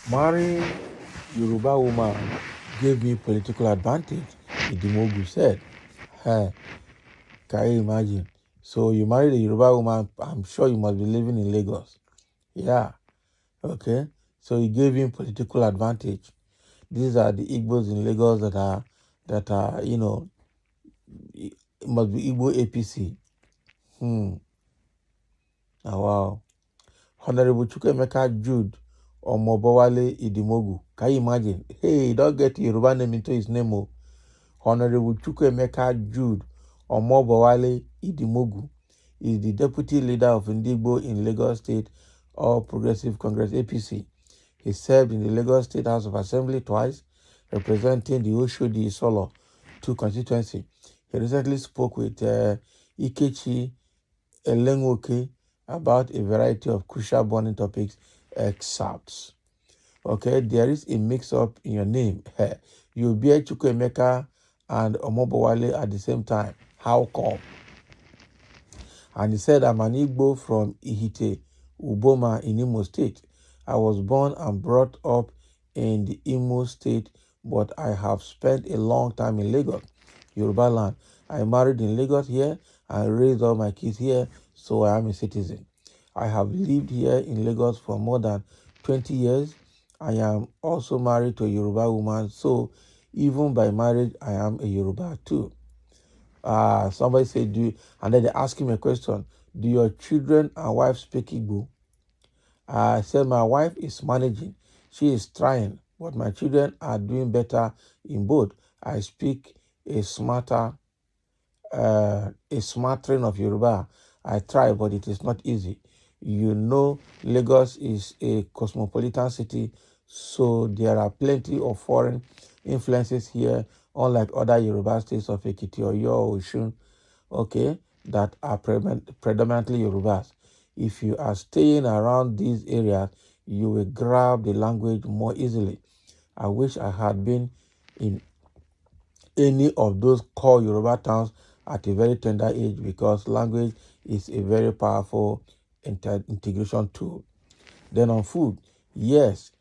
Marrying Yoruba woman gave me political advantage, Idimogu said. Hey, can you imagine? So you married a Yoruba woman, I'm sure you must be living in Lagos. Yeah, okay. So he gave him political advantage. These are the Igbos in Lagos that are it must be Igbo APC. Wow. Honorable Emeka Jude or Wale Idimogu. Can you imagine? Hey, don't get Yoruba name into his name. Oh. Honorable Emeka Jude or Wale Idimogu is the deputy leader of Indigbo in Lagos State All Progressive Congress APC. He served in the Lagos State House of Assembly twice, representing the Oshodi Isolo 2 constituency. He recently spoke with Ikechi Elenwoke about a variety of crucial burning topics, excerpts. Okay, there is a mix-up in your name. You bear Chukwuemeka and Omobowale at the same time. How come? And he said, I'm an Igbo from Ihite, Uboma in Imo State. I was born and brought up in the Imo State, but I have spent a long time in Lagos, Yoruba land. I married in Lagos here and raised all my kids here, so I am a citizen. I have lived here in Lagos for more than 20 years. I am also married to a Yoruba woman, so even by marriage, I am a Yoruba too. Somebody said, and then they ask him a question, do your children and wife speak Igbo? I said, my wife is managing. She is trying, but my children are doing better in both. I speak a smattering of Yoruba. I try, but it is not easy. You know, Lagos is a cosmopolitan city, so there are plenty of foreign influences here, unlike other Yoruba states of Ekiti or Osun, okay, that are predominantly Yorubas. If you are staying around these areas, you will grab the language more easily. I wish I had been in any of those core Yoruba towns at a very tender age, because language is a very powerful integration tool. Then on food, yes,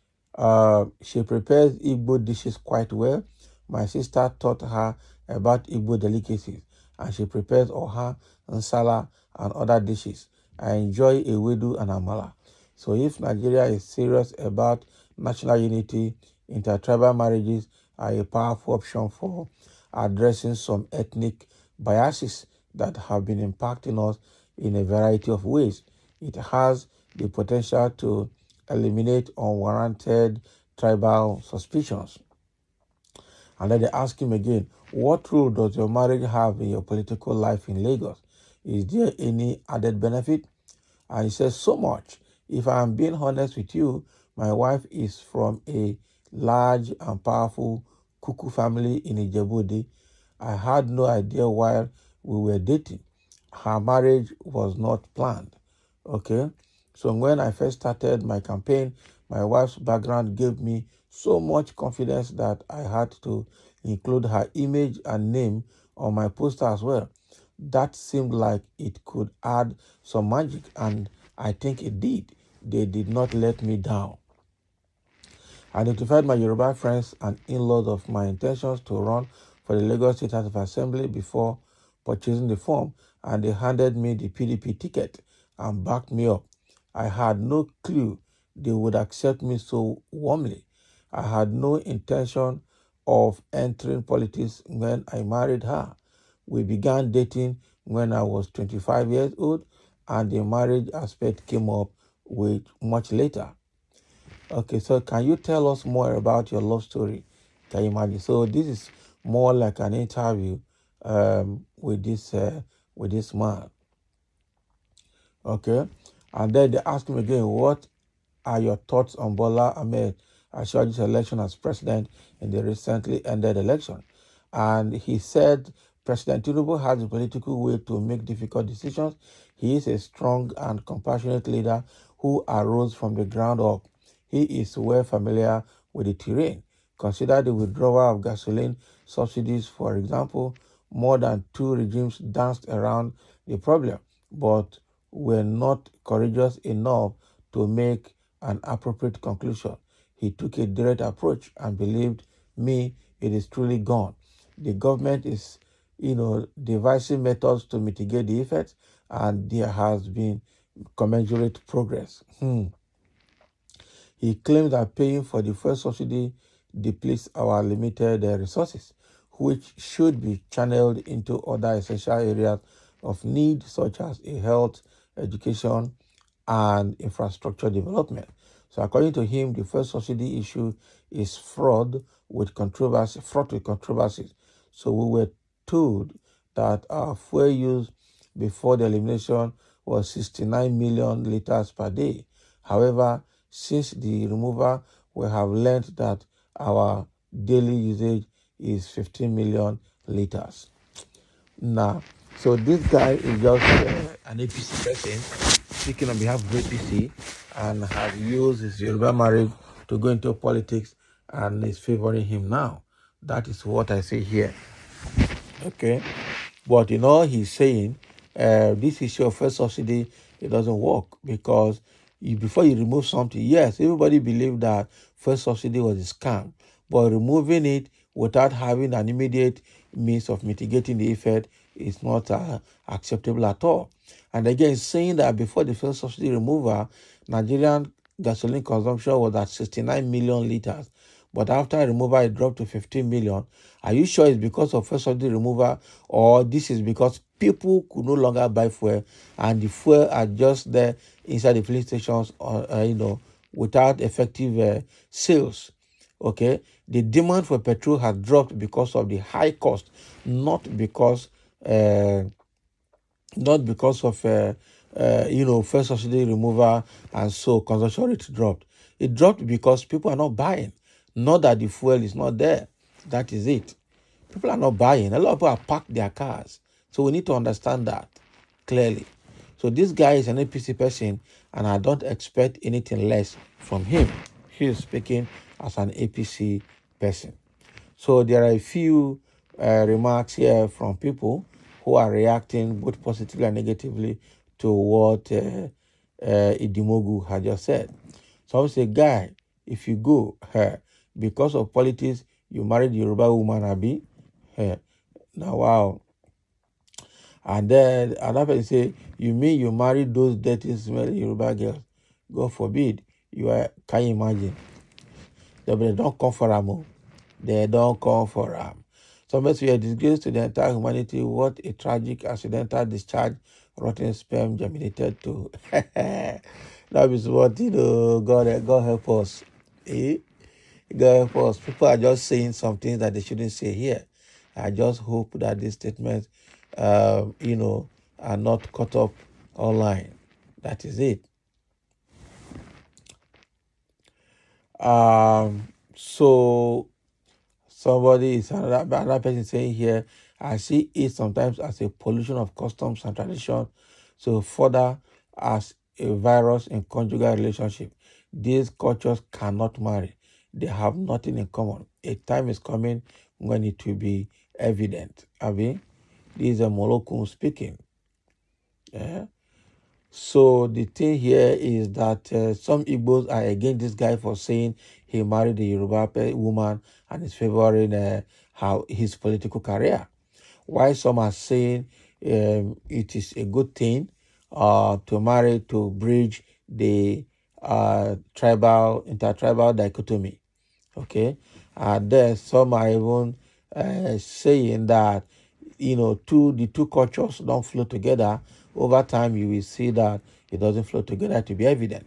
she prepares Igbo dishes quite well. My sister taught her about Igbo delicacies, and she prepares oha, nsala, and other dishes. I enjoy ewedu and amala. So if Nigeria is serious about national unity, intertribal marriages are a powerful option for addressing some ethnic biases that have been impacting us in a variety of ways. It has the potential to eliminate unwarranted tribal suspicions. And then they ask him again, what role does your marriage have in your political life in Lagos? Is there any added benefit? And he says, so much. If I am being honest with you, my wife is from a large and powerful Kuku family in Ijebu. I had no idea while we were dating. Her marriage was not planned. Okay? So when I first started my campaign, my wife's background gave me so much confidence that I had to include her image and name on my poster as well. That seemed like it could add some magic, and I think it did. They did not let me down. I notified my Yoruba friends and in-laws of my intentions to run for the Lagos State House of Assembly before purchasing the form, and they handed me the PDP ticket and backed me up. I had no clue they would accept me so warmly. I had no intention of entering politics when I married her. We began dating when I was 25 years old, and the marriage aspect came up with much later. Okay, so can you tell us more about your love story? Can you imagine? So this is more like an interview with this man. Okay, and then they ask him again, what are your thoughts on Bola Ahmed Asiwaju's election as president in the recently ended election? And he said President Tinubu has the political will to make difficult decisions. He is a strong and compassionate leader who arose from the ground up. He is well familiar with the terrain. Consider the withdrawal of gasoline subsidies, for example. More than 2 regimes danced around the problem, but were not courageous enough to make an appropriate conclusion. He took a direct approach and believed me, it is truly gone. The government is, devising methods to mitigate the effects, and there has been commensurate progress. He claimed that paying for the first subsidy depletes our limited resources, which should be channeled into other essential areas of need, such as health, education, and infrastructure development. So according to him, the first subsidy issue is fraught with controversies. So we were told that our fuel use before the elimination was 69 million liters per day. However, since the removal, we have learned that our daily usage is 15 million liters. Now, so this guy is just an APC person speaking on behalf of APC and has used his Yoruba marriage to go into politics and is favoring him now. That is what I say here. Okay. But he's saying this issue of first subsidy, it doesn't work because before you remove something, yes, everybody believed that first subsidy was a scam, but removing it without having an immediate means of mitigating the effect is not acceptable at all. And again, saying that before the first subsidy removal, Nigerian gasoline consumption was at 69 million liters. But after removal, it dropped to 15 million. Are you sure it's because of first subsidy removal, or this is because people could no longer buy fuel and the fuel are just there inside the filling stations, without effective sales? Okay, the demand for petrol has dropped because of the high cost, not because uh, of first subsidy removal, and so consumption rate dropped. It dropped because people are not buying, not that the fuel is not there. That is it. People are not buying. A lot of people have parked their cars. So we need to understand that clearly. So this guy is an APC person, and I don't expect anything less from him. He is speaking as an APC person. So there are a few remarks here from people who are reacting both positively and negatively to what Idimogu had just said. So I would say, guy, if you go because of politics, you married Yoruba woman, Abi. Now, wow. And then another person say, you mean you married those dirty, smelly Yoruba girls? God forbid. Can you imagine? They don't come for them. They don't come for them. Somebody say, a disgrace to the entire humanity. What a tragic accidental discharge rotten sperm germinated to. That is what, God help us. Eh? God help us. People are just saying some things that they shouldn't say here. I just hope that these statements, are not caught up online. That is it. So another person saying here, I see it sometimes as a pollution of customs and tradition. So further as a virus in conjugal relationship. These cultures cannot marry. They have nothing in common. A time is coming when it will be evident. Abi, this is a Molokun speaking. Yeah. So the thing here is that some Igbos are against this guy for saying he married a Yoruba woman and is favoring how his political career. While some are saying it is a good thing to marry to bridge the intertribal dichotomy. Okay, and then some are even saying that the two cultures don't flow together. Over time, you will see that it doesn't flow together to be evident.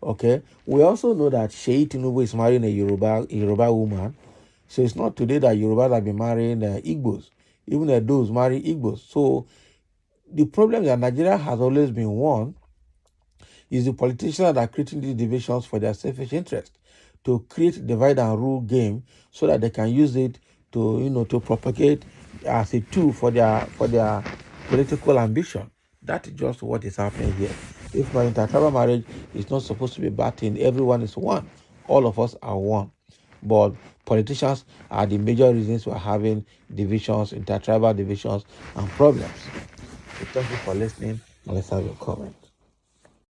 Okay, we also know that Sheyi Tinubu is marrying a Yoruba woman. So it's not today that Yorubas have been marrying Igbos. Even those marry Igbos. So the problem that Nigeria has always been one is the politicians that are creating these divisions for their selfish interest, to create divide and rule game so that they can use it to propagate as a tool for their political ambition. That is just what is happening here. If my intertribal marriage is not supposed to be a bad thing, everyone is one. All of us are one. But politicians are the major reasons we're having divisions, intertribal divisions, and problems. So thank you for listening. Let's have your comment.